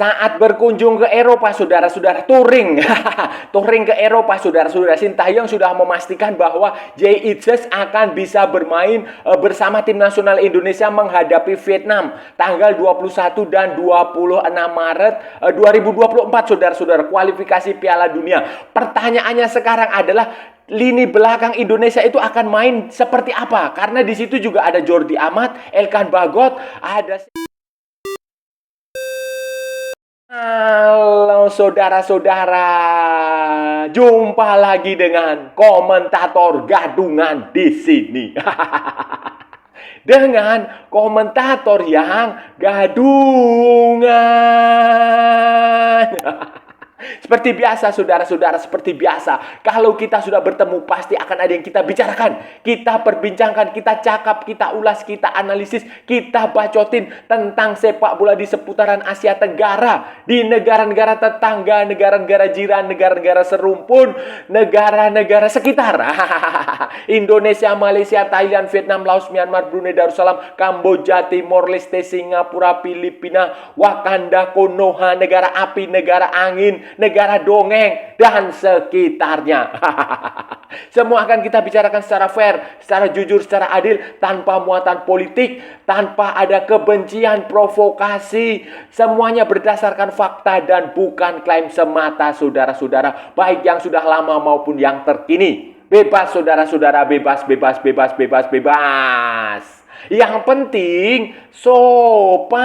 Saat berkunjung ke Eropa, saudara-saudara, touring. Touring ke Eropa, saudara-saudara. Sintayong sudah memastikan bahwa Jay Eaches akan bisa bermain bersama tim nasional Indonesia menghadapi Vietnam tanggal 21 dan 26 Maret 2024, saudara-saudara. Kualifikasi Piala Dunia. Pertanyaannya sekarang adalah lini belakang Indonesia itu akan main seperti apa? Karena di situ juga ada Jordi Amat, Elkan Bagot, ada... Halo saudara-saudara, jumpa lagi dengan komentator gadungan di sini. Dengan komentator yang gadungan. Seperti biasa, saudara-saudara, seperti biasa. Kalau kita sudah bertemu, pasti akan ada yang kita bicarakan. Kita perbincangkan, kita cakap, kita ulas, kita analisis, kita bacotin tentang sepak bola di seputaran Asia Tenggara. Di negara-negara tetangga, negara-negara jiran, negara-negara serumpun, negara-negara sekitar. Indonesia, Malaysia, Thailand, Vietnam, Laos, Myanmar, Brunei Darussalam, Kamboja, Timor Leste, Singapura, Filipina, Wakanda, Konoha, negara api, negara angin, negara dongeng, dan sekitarnya. Semua akan kita bicarakan secara fair, secara jujur, secara adil, tanpa muatan politik, tanpa ada kebencian, provokasi. Semuanya berdasarkan fakta dan bukan klaim semata, saudara-saudara, baik yang sudah lama maupun yang terkini. Bebas, saudara-saudara, bebas, bebas, bebas, bebas, bebas. Yang penting sopan.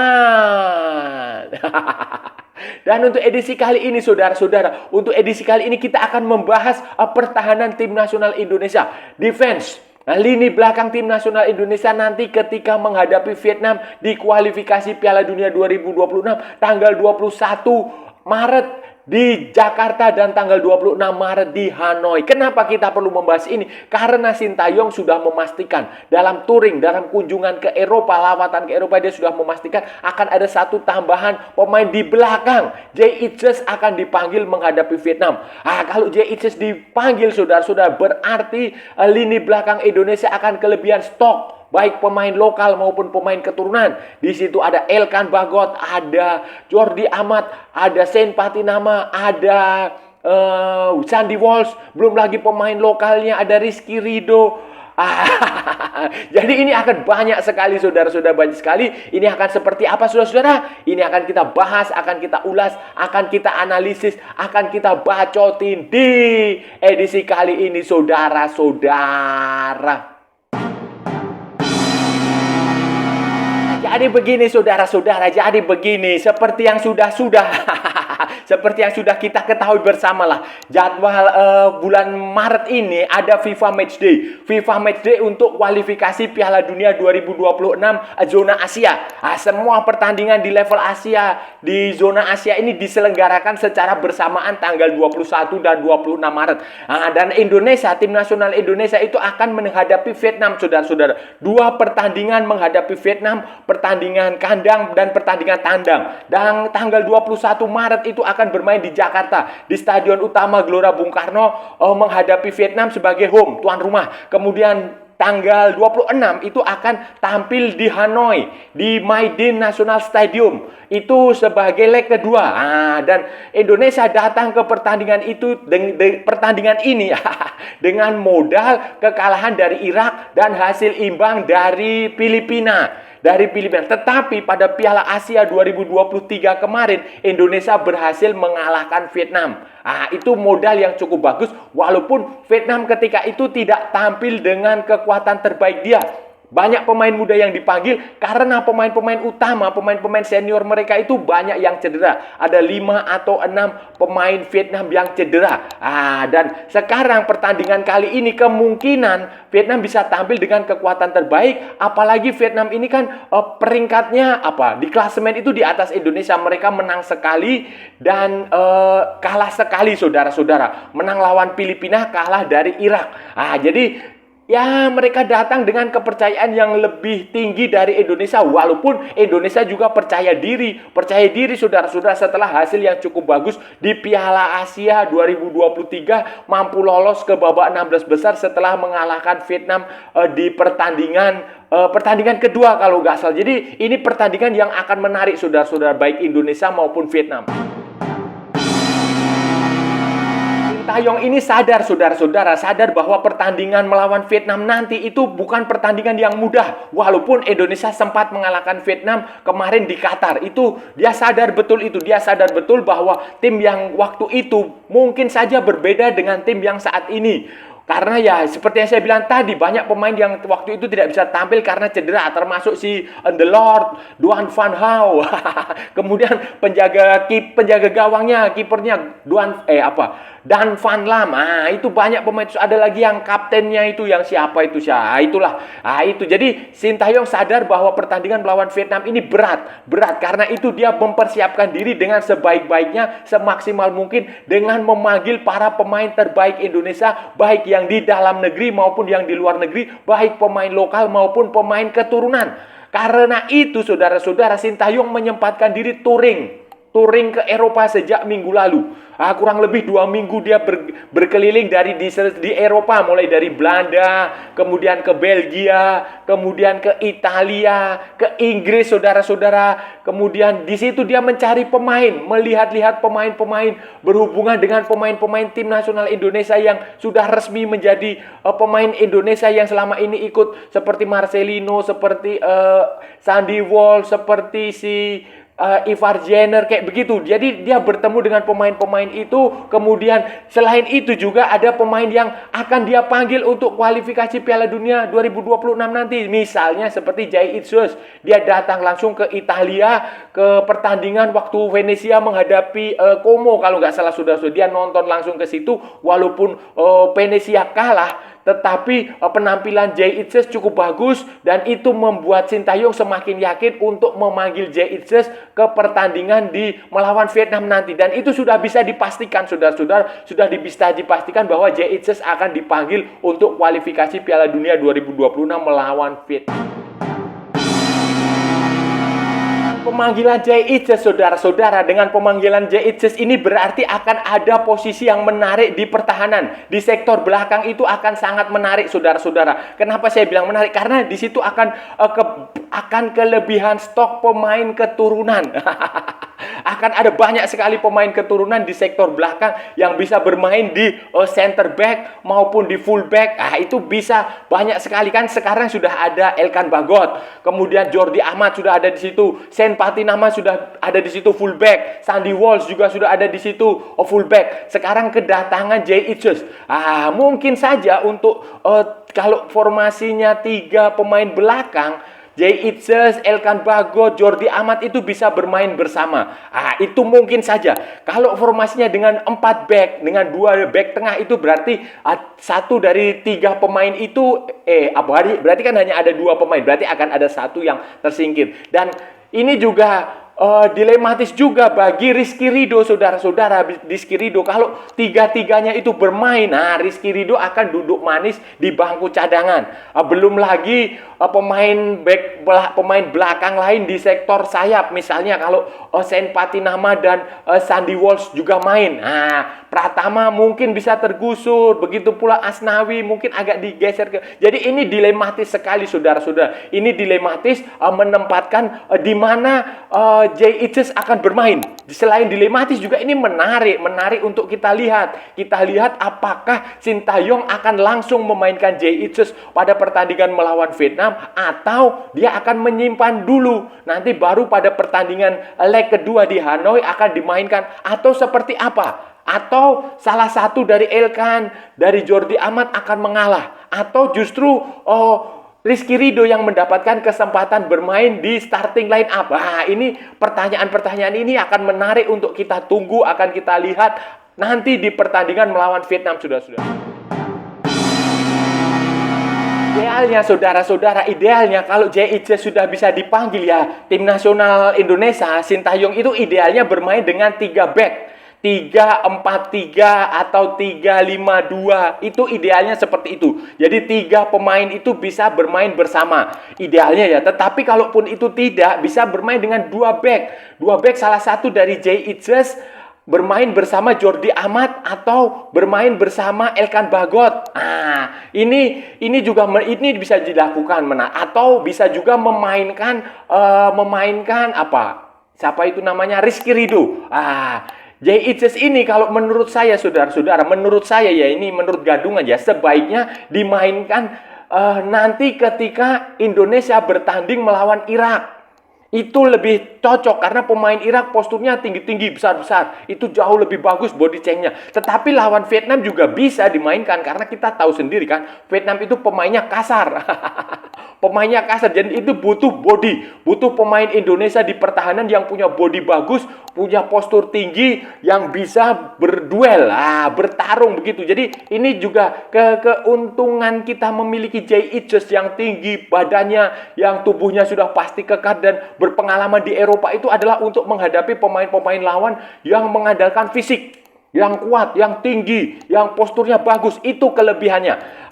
Dan untuk edisi kali ini, saudara-saudara, untuk edisi kali ini kita akan membahas pertahanan tim nasional Indonesia, defense. Nah, lini belakang tim nasional Indonesia nanti ketika menghadapi Vietnam di kualifikasi Piala Dunia 2026 tanggal 21 Maret di Jakarta dan tanggal 26 Maret di Hanoi. Kenapa kita perlu membahas ini? Karena Sintayong sudah memastikan dalam touring, dalam kunjungan ke Eropa, lawatan ke Eropa, dia sudah memastikan akan ada satu tambahan pemain di belakang. Jay Eaches akan dipanggil menghadapi Vietnam. Kalau Jay Eaches dipanggil, saudara-saudara, berarti lini belakang Indonesia akan kelebihan stok. Baik pemain lokal maupun pemain keturunan. Di situ ada Elkan Bagot, ada Jordi Amat, ada Sen Patinama, ada Sandy Walsh. Belum lagi pemain lokalnya ada Rizky Ridho. Jadi ini akan banyak sekali, saudara-saudara, banyak sekali. Ini akan seperti apa, saudara-saudara? Ini akan kita bahas, akan kita ulas, akan kita analisis, akan kita bacotin di edisi kali ini, saudara-saudara. Jadi begini, saudara-saudara, jadi begini, seperti yang sudah seperti yang sudah kita ketahui bersama lah, jadwal bulan Maret ini ada FIFA Matchday. FIFA Matchday untuk kualifikasi Piala Dunia 2026 zona Asia. Semua pertandingan di level Asia, di zona Asia ini diselenggarakan secara bersamaan tanggal 21 dan 26 Maret. Dan Indonesia, tim nasional Indonesia itu akan menghadapi Vietnam, saudara-saudara. Dua pertandingan menghadapi Vietnam, pertandingan kandang dan pertandingan tandang. Dan tanggal 21 Maret itu akan bermain di Jakarta, di Stadion Utama Gelora Bung Karno, menghadapi Vietnam sebagai home, tuan rumah. Kemudian tanggal 26 itu akan tampil di Hanoi, di Maidin National Stadium. Itu sebagai leg kedua. Dan Indonesia datang ke pertandingan itu, pertandingan ini dengan modal kekalahan dari Irak dan hasil imbang dari Filipina. Tetapi pada Piala Asia 2023 kemarin, Indonesia berhasil mengalahkan Vietnam. Itu modal yang cukup bagus, walaupun Vietnam ketika itu tidak tampil dengan kekuatan terbaik dia. Banyak pemain muda yang dipanggil karena pemain-pemain utama, pemain-pemain senior mereka itu banyak yang cedera. Ada 5 atau 6 pemain Vietnam yang cedera. Dan sekarang pertandingan kali ini kemungkinan Vietnam bisa tampil dengan kekuatan terbaik. Apalagi Vietnam ini kan peringkatnya di klasemen itu di atas Indonesia. Mereka menang sekali dan kalah sekali, saudara-saudara. Menang lawan Filipina, kalah dari Irak. Jadi Ya, mereka datang dengan kepercayaan yang lebih tinggi dari Indonesia. Walaupun Indonesia juga percaya diri. Percaya diri, saudara-saudara, setelah hasil yang cukup bagus di Piala Asia 2023. Mampu lolos ke babak 16 besar setelah mengalahkan Vietnam di pertandingan kedua kalau nggak salah. Jadi ini pertandingan yang akan menarik, saudara-saudara, baik Indonesia maupun Vietnam. Sintayong ini sadar, saudara-saudara, sadar bahwa pertandingan melawan Vietnam nanti itu bukan pertandingan yang mudah. Walaupun Indonesia sempat mengalahkan Vietnam kemarin di Qatar, itu dia sadar betul itu. Dia sadar betul bahwa tim yang waktu itu mungkin saja berbeda dengan tim yang saat ini. Karena ya seperti yang saya bilang tadi, banyak pemain yang waktu itu tidak bisa tampil karena cedera, termasuk si The Lord, Duan Van Hau. Kemudian penjaga gawangnya, kipernya Dan Van Lam. Itu banyak pemain. Ada lagi yang kaptennya itu, yang siapa itu? Itulah. Itu. Jadi Sintayong sadar bahwa pertandingan melawan Vietnam ini berat karena itu dia mempersiapkan diri dengan sebaik-baiknya, semaksimal mungkin dengan memanggil para pemain terbaik Indonesia, baik yang di dalam negeri maupun yang di luar negeri, baik pemain lokal maupun pemain keturunan. Karena itu, saudara-saudara, Sintayong menyempatkan diri touring ke Eropa sejak minggu lalu. Kurang lebih 2 minggu dia berkeliling di Eropa, mulai dari Belanda, kemudian ke Belgia, kemudian ke Italia, ke Inggris, saudara-saudara. Kemudian di situ dia mencari pemain, melihat-lihat pemain-pemain, berhubungan dengan pemain-pemain tim nasional Indonesia yang sudah resmi menjadi pemain Indonesia yang selama ini ikut, seperti Marcelino, seperti Sandy Walsh, seperti si Ivar Jenner, kayak begitu. Jadi dia bertemu dengan pemain-pemain itu. Kemudian selain itu juga ada pemain yang akan dia panggil untuk kualifikasi Piala Dunia 2026 nanti. Misalnya seperti Jay Itzes. Dia datang langsung ke Italia, ke pertandingan waktu Venezia menghadapi Como kalau nggak salah, sudah. Dia nonton langsung ke situ. Walaupun Venezia kalah, tetapi penampilan Jay Itzes cukup bagus, dan itu membuat Sintayong semakin yakin untuk memanggil Jay Itzes ke pertandingan di melawan Vietnam nanti. Dan itu sudah bisa dipastikan, saudara-saudara, sudah bisa dipastikan bahwa Jay Itzes akan dipanggil untuk kualifikasi Piala Dunia 2026 melawan Vietnam. Pemanggilan Jay Itzes, saudara-saudara, dengan pemanggilan Jay Itzes ini berarti akan ada posisi yang menarik di pertahanan. Di sektor belakang itu akan sangat menarik, saudara-saudara. Kenapa saya bilang menarik? Karena di situ akan kelebihan stok pemain keturunan. Akan ada banyak sekali pemain keturunan di sektor belakang yang bisa bermain di center back maupun di full back. Itu bisa banyak sekali kan. Sekarang sudah ada Elkan Bagot, kemudian Jordi Amat sudah ada di situ, Sen Patinama sudah ada di situ full back, Sandy Walsh juga sudah ada di situ full back. Sekarang kedatangan Jay Itzes. Mungkin saja untuk kalau formasinya 3 pemain belakang, Jay Itzes, Elkan Bagot, Jordi Amat itu bisa bermain bersama. Itu mungkin saja. Kalau formasinya dengan 4 back, dengan 2 back tengah, itu berarti 1 dari 3 pemain itu berarti kan hanya ada 2 pemain. Berarti akan ada 1 yang tersingkir. Dan ini juga dilematis juga bagi Rizky Ridho, saudara-saudara. Rizky Ridho kalau 3-3-nya itu bermain, Rizky Ridho akan duduk manis di bangku cadangan. Belum lagi pemain belakang lain di sektor sayap. Misalnya kalau Sen Patinama dan Sandy Walsh juga main, Pratama mungkin bisa tergusur. Begitu pula Asnawi mungkin agak digeser ke. Jadi ini dilematis sekali, saudara-saudara. Ini dilematis menempatkan di mana Jay Itzes akan bermain. Selain dilematis juga ini menarik untuk kita lihat. Kita lihat apakah Sintayong akan langsung memainkan Jay Itzes pada pertandingan melawan Vietnam, atau dia akan menyimpan dulu. Nanti baru pada pertandingan leg kedua di Hanoi akan dimainkan, atau seperti apa? Atau salah satu dari Elkan, dari Jordi Amat akan mengalah, atau justru Rizky Ridho yang mendapatkan kesempatan bermain di starting line up. Ini pertanyaan-pertanyaan ini akan menarik untuk kita tunggu, akan kita lihat nanti di pertandingan melawan Vietnam, saudara-saudara. Idealnya, saudara-saudara, idealnya kalau Jay Itzes sudah bisa dipanggil ya tim nasional Indonesia, Sintayong itu idealnya bermain dengan 3 back. 3-4-3 atau 3-5-2. Itu idealnya seperti itu. Jadi 3 pemain itu bisa bermain bersama. Idealnya ya. Tetapi kalaupun itu tidak, bisa bermain dengan 2 back. 2 back salah satu dari Jay Itzes bermain bersama Jordi Amat atau bermain bersama Elkan Bagot. Ini juga ini bisa dilakukan, atau bisa juga memainkan apa? Siapa itu namanya? Rizky Ridho. Jay Itzes ini kalau menurut saya, saudara-saudara, menurut saya ya, ini menurut Gadung aja, sebaiknya dimainkan nanti ketika Indonesia bertanding melawan Irak. Itu lebih cocok karena pemain Irak posturnya tinggi-tinggi, besar-besar. Itu jauh lebih bagus body change-nya. Tetapi lawan Vietnam juga bisa dimainkan karena kita tahu sendiri kan, Vietnam itu pemainnya kasar. Pemainnya kasar, jadi itu butuh body. Butuh pemain Indonesia di pertahanan yang punya body bagus, punya postur tinggi, yang bisa berduel, bertarung begitu. Jadi ini juga keuntungan kita memiliki Jay Itzes yang tinggi, badannya, yang tubuhnya sudah pasti kekar dan berpengalaman di Eropa itu adalah untuk menghadapi pemain-pemain lawan yang mengandalkan fisik, yang kuat, yang tinggi, yang posturnya bagus. Itu kelebihannya.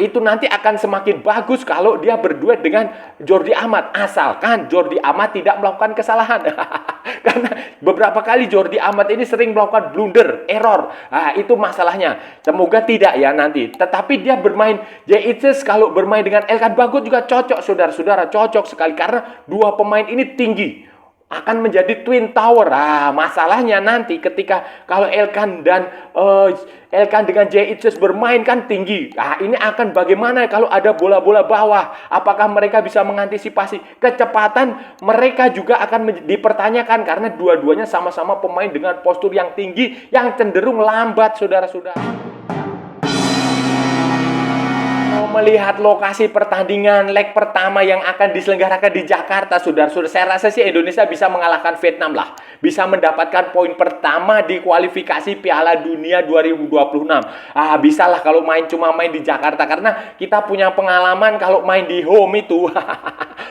Itu nanti akan semakin bagus kalau dia berduet dengan Jordi Amat. Asalkan Jordi Amat tidak melakukan kesalahan. Karena beberapa kali Jordi Amat ini sering melakukan blunder, error. Itu masalahnya. Semoga tidak ya nanti. Tetapi dia bermain, Jay Itzes kalau bermain dengan Elkan Bagot juga cocok, saudara-saudara. Cocok sekali karena dua pemain ini tinggi. Akan menjadi twin tower. Masalahnya nanti ketika kalau Elkan dengan Jay Itzes bermain kan tinggi. Ini akan bagaimana kalau ada bola-bola bawah? Apakah mereka bisa mengantisipasi? Kecepatan mereka juga akan dipertanyakan karena dua-duanya sama-sama pemain dengan postur yang tinggi yang cenderung lambat, saudara-saudara. Melihat lokasi pertandingan leg pertama yang akan diselenggarakan di Jakarta, saudara-saudara, saya rasa sih Indonesia bisa mengalahkan Vietnam lah. Bisa mendapatkan poin pertama di kualifikasi Piala Dunia 2026. Bisa lah kalau cuma main di Jakarta. Karena kita punya pengalaman kalau main di home itu,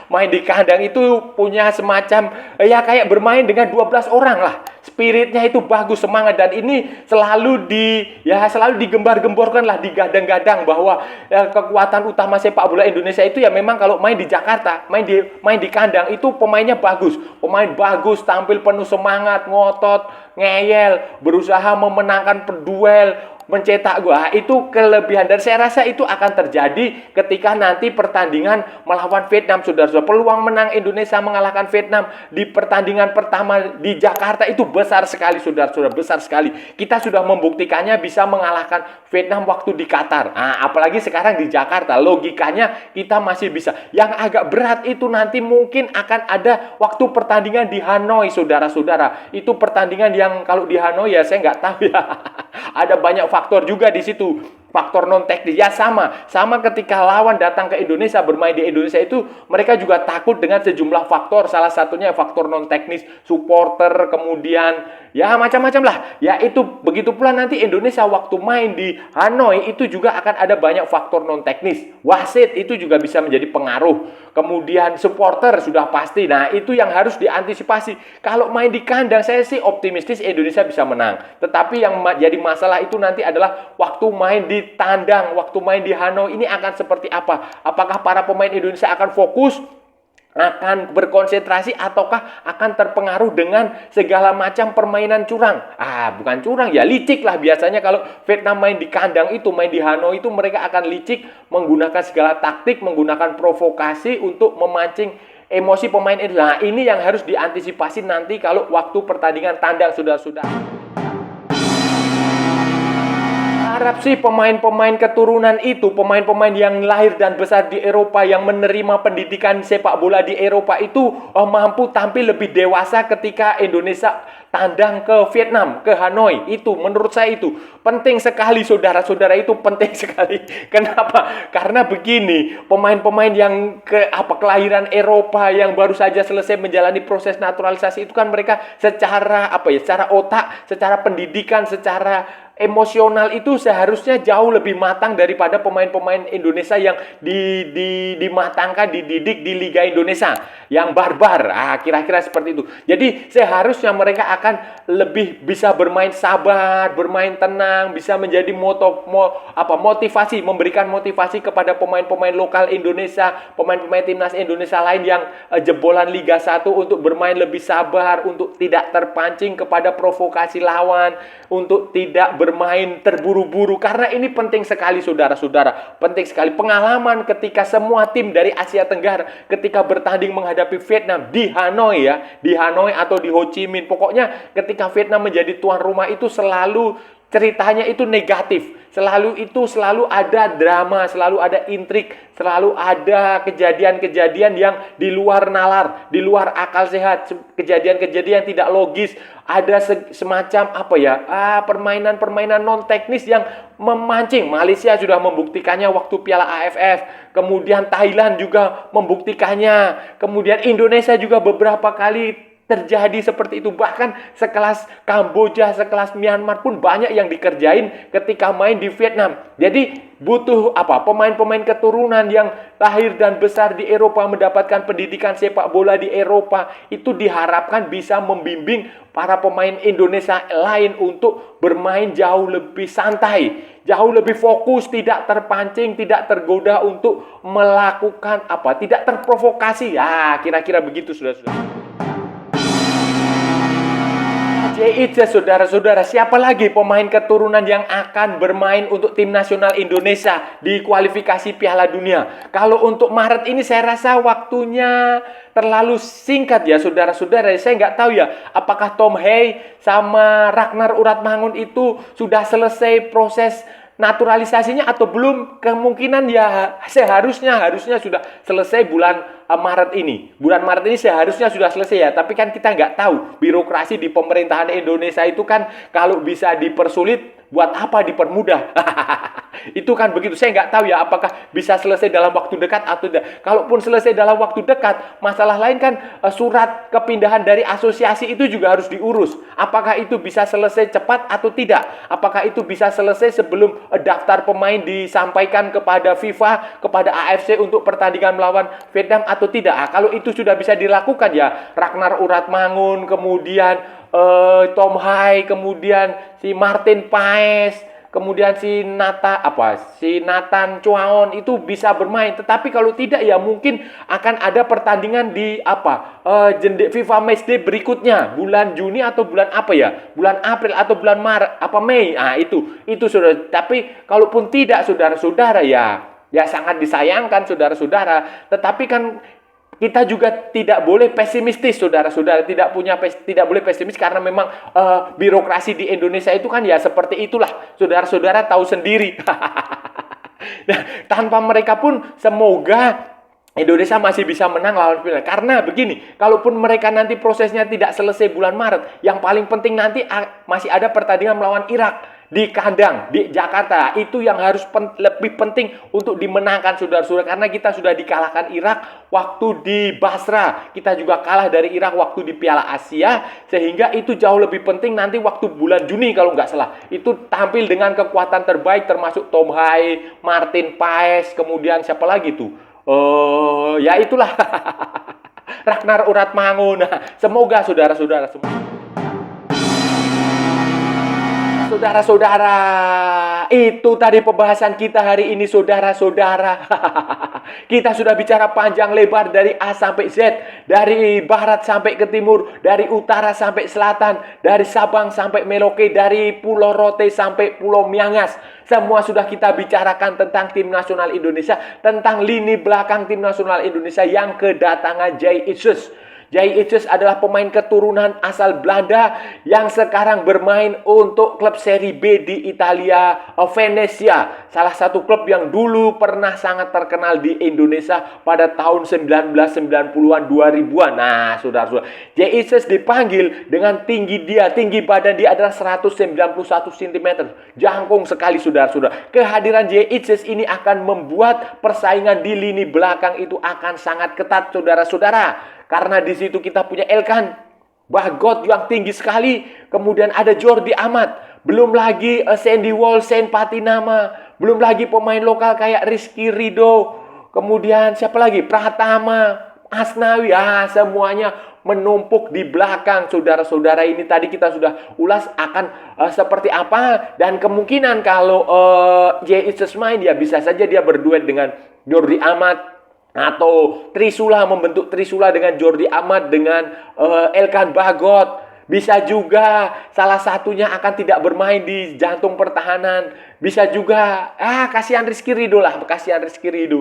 main di kandang itu punya semacam, kayak bermain dengan 12 orang lah. Spiritnya itu bagus, semangat, dan ini selalu digembar-gemborkan lah, digadang-gadang bahwa kekuatan utama sepak bola Indonesia itu ya memang kalau main di Jakarta, main di kandang itu pemainnya bagus, tampil penuh semangat, ngotot, ngeyel, berusaha memenangkan duel, mencetak gol. Itu kelebihan, dan saya rasa itu akan terjadi ketika nanti pertandingan melawan Vietnam, saudara-saudara. Peluang menang Indonesia mengalahkan Vietnam di pertandingan pertama di Jakarta itu besar sekali, saudara-saudara, besar sekali. Kita sudah membuktikannya bisa mengalahkan Vietnam waktu di Qatar. Apalagi sekarang di Jakarta, logikanya kita masih bisa. Yang agak berat itu nanti mungkin akan ada waktu pertandingan di Hanoi, saudara-saudara. Itu pertandingan yang kalau di Hanoi ya saya nggak tahu ya. Ada banyak faktor juga di situ, faktor non teknis. Ya sama ketika lawan datang ke Indonesia, bermain di Indonesia itu mereka juga takut dengan sejumlah faktor. Salah satunya faktor non teknis, supporter, kemudian ya macam-macam lah. Ya itu begitu pula nanti Indonesia waktu main di Hanoi itu juga akan ada banyak faktor non teknis. Wasit itu juga bisa menjadi pengaruh. Kemudian supporter sudah pasti. Nah itu yang harus diantisipasi. Kalau main di kandang saya sih optimistis Indonesia bisa menang. Tetapi yang jadi masalah itu nanti adalah waktu main di tandang, waktu main di Hanoi ini akan seperti apa? Apakah para pemain Indonesia akan fokus, akan berkonsentrasi, ataukah akan terpengaruh dengan segala macam permainan curang? Bukan curang ya, licik lah biasanya kalau Vietnam main di kandang itu, main di Hanoi itu mereka akan licik, menggunakan segala taktik, menggunakan provokasi untuk memancing emosi pemain itu. Nah, ini yang harus diantisipasi nanti kalau waktu pertandingan tandang, saudara-saudara. Harap sih pemain-pemain keturunan itu, pemain-pemain yang lahir dan besar di Eropa, yang menerima pendidikan sepak bola di Eropa itu mampu tampil lebih dewasa ketika Indonesia tandang ke Vietnam, ke Hanoi. Itu menurut saya itu penting sekali, saudara-saudara, itu penting sekali. Kenapa? Karena begini, pemain-pemain yang kelahiran Eropa yang baru saja selesai menjalani proses naturalisasi itu kan mereka secara secara otak, secara pendidikan, secara emosional itu seharusnya jauh lebih matang daripada pemain-pemain Indonesia yang dimatangkan, dididik di Liga Indonesia yang barbar. Kira-kira seperti itu. Jadi seharusnya mereka akan lebih bisa bermain sabar, bermain tenang, bisa menjadi motivasi, memberikan motivasi kepada pemain-pemain lokal Indonesia, pemain-pemain timnas Indonesia lain yang jebolan Liga 1 untuk bermain lebih sabar, untuk tidak terpancing kepada provokasi lawan, untuk tidak bermain terburu-buru, karena ini penting sekali saudara-saudara, penting sekali. Pengalaman ketika semua tim dari Asia Tenggara ketika bertanding menghadapi Vietnam di Hanoi di Hanoi atau di Ho Chi Minh, pokoknya ketika Vietnam menjadi tuan rumah itu selalu ceritanya itu negatif. Selalu ada drama, selalu ada intrik, selalu ada kejadian-kejadian yang di luar nalar, di luar akal sehat, kejadian-kejadian tidak logis, ada semacam permainan-permainan non teknis yang memancing. Malaysia sudah membuktikannya waktu Piala AFF, kemudian Thailand juga membuktikannya, kemudian Indonesia juga beberapa kali terjadi seperti itu. Bahkan sekelas Kamboja, sekelas Myanmar pun banyak yang dikerjain ketika main di Vietnam. Jadi butuh pemain-pemain keturunan yang lahir dan besar di Eropa, mendapatkan pendidikan sepak bola di Eropa, itu diharapkan bisa membimbing para pemain Indonesia lain untuk bermain jauh lebih santai, jauh lebih fokus, tidak terpancing, tidak tergoda untuk melakukan tidak terprovokasi. Kira-kira begitu saudara-saudara. JIC, saudara-saudara, siapa lagi pemain keturunan yang akan bermain untuk tim nasional Indonesia di kualifikasi Piala Dunia? Kalau untuk Maret ini saya rasa waktunya terlalu singkat ya saudara-saudara. Saya nggak tahu ya apakah Tom Hey sama Ragnar Uratmangun itu sudah selesai proses naturalisasinya atau belum. Kemungkinan ya harusnya sudah selesai bulan Maret ini. Bulan Maret ini seharusnya sudah selesai ya. Tapi kan kita nggak tahu. Birokrasi di pemerintahan Indonesia itu kan kalau bisa dipersulit, buat apa dipermudah? Itu kan begitu. Saya nggak tahu ya apakah bisa selesai dalam waktu dekat atau tidak. Kalaupun selesai dalam waktu dekat, masalah lain kan surat kepindahan dari asosiasi itu juga harus diurus. Apakah itu bisa selesai cepat atau tidak? Apakah itu bisa selesai sebelum daftar pemain disampaikan kepada FIFA, kepada AFC untuk pertandingan melawan Vietnam atau tidak? Kalau itu sudah bisa dilakukan ya, Ragnar Uratmangun, kemudian Tom Hai, kemudian si Martin Paes, kemudian si Nathan Chuaon itu bisa bermain. Tetapi kalau tidak ya mungkin akan ada pertandingan di FIFA Matchday berikutnya, bulan Juni atau bulan bulan April atau bulan Maret Mei. Itu saudara. Tapi kalaupun tidak saudara-saudara ya sangat disayangkan saudara-saudara. Tetapi kan kita juga tidak boleh pesimistis saudara-saudara, tidak boleh pesimis karena memang birokrasi di Indonesia itu kan ya seperti itulah, saudara-saudara tahu sendiri. Nah, tanpa mereka pun semoga Indonesia masih bisa menang lawan Vietnam. Karena begini, kalaupun mereka nanti prosesnya tidak selesai bulan Maret, yang paling penting nanti masih ada pertandingan melawan Irak di kandang di Jakarta. Itu yang harus lebih penting untuk dimenangkan saudara-saudara, karena kita sudah dikalahkan Irak waktu di Basra, kita juga kalah dari Irak waktu di Piala Asia, sehingga itu jauh lebih penting nanti waktu bulan Juni kalau nggak salah, itu tampil dengan kekuatan terbaik termasuk Tom Hai, Martin Paes, kemudian siapa lagi tuh ya itulah Ragnar Uratmangun. Semoga saudara-saudara semua. Saudara-saudara, itu tadi pembahasan kita hari ini saudara-saudara. Kita sudah bicara panjang lebar dari A sampai Z, dari barat sampai ke timur, dari utara sampai selatan, dari Sabang sampai Merauke, dari Pulau Rote sampai Pulau Miangas. Semua sudah kita bicarakan tentang tim nasional Indonesia, tentang lini belakang tim nasional Indonesia yang kedatangan Jay Isus. Jay Isus adalah pemain keturunan asal Belanda yang sekarang bermain untuk klub Serie B di Italia, Venezia. Salah satu klub yang dulu pernah sangat terkenal di Indonesia pada tahun 1990-an, 2000-an. Nah, saudara-saudara, Jay Isus dipanggil dengan tinggi badan dia adalah 191 cm. Jangkung sekali, saudara-saudara. Kehadiran Jay Isus ini akan membuat persaingan di lini belakang itu akan sangat ketat, saudara-saudara. Karena di situ kita punya Elkan Bagot yang tinggi sekali, kemudian ada Jordi Amat, belum lagi Sandy Walsh, Patinama, belum lagi pemain lokal kayak Rizky Ridho, kemudian siapa lagi? Pratama, Asnawi, semuanya menumpuk di belakang. Saudara-saudara, ini tadi kita sudah ulas akan seperti apa, dan kemungkinan kalau Jay Is main, ya bisa saja dia berduet dengan Jordi Amat, atau Trisula, membentuk Trisula dengan Jordi Amat, dengan Elkan Bagot. Bisa juga salah satunya akan tidak bermain di jantung pertahanan. Bisa juga, kasihan Rizky Ridho lah, kasihan Rizky Ridho.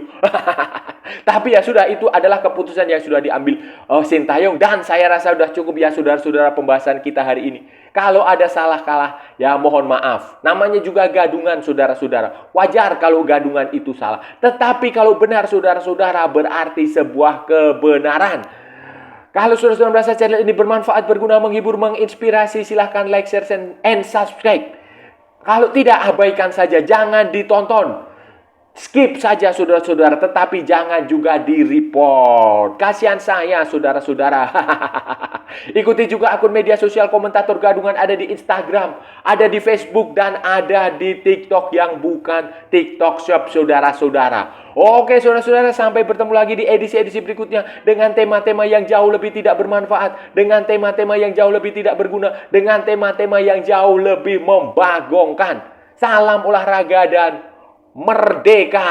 Tapi ya sudah, itu adalah keputusan yang sudah diambil Sintayong. Dan saya rasa sudah cukup ya saudara-saudara pembahasan kita hari ini. Kalau ada salah kalah, ya mohon maaf. Namanya juga gadungan, saudara-saudara. Wajar kalau gadungan itu salah. Tetapi kalau benar, saudara-saudara, berarti sebuah kebenaran. Kalau saudara-saudara merasa channel ini bermanfaat, berguna, menghibur, menginspirasi, silahkan like, share, and subscribe. Kalau tidak, abaikan saja. Jangan ditonton. Skip saja saudara-saudara, tetapi jangan juga di-report. Kasihan saya saudara-saudara. Ikuti juga akun media sosial Komentator Gadungan, ada di Instagram, ada di Facebook, dan ada di TikTok yang bukan TikTok Shop saudara-saudara. Oke saudara-saudara, sampai bertemu lagi di edisi-edisi berikutnya dengan tema-tema yang jauh lebih tidak bermanfaat, dengan tema-tema yang jauh lebih tidak berguna, dengan tema-tema yang jauh lebih membagongkan. Salam olahraga dan merdeka!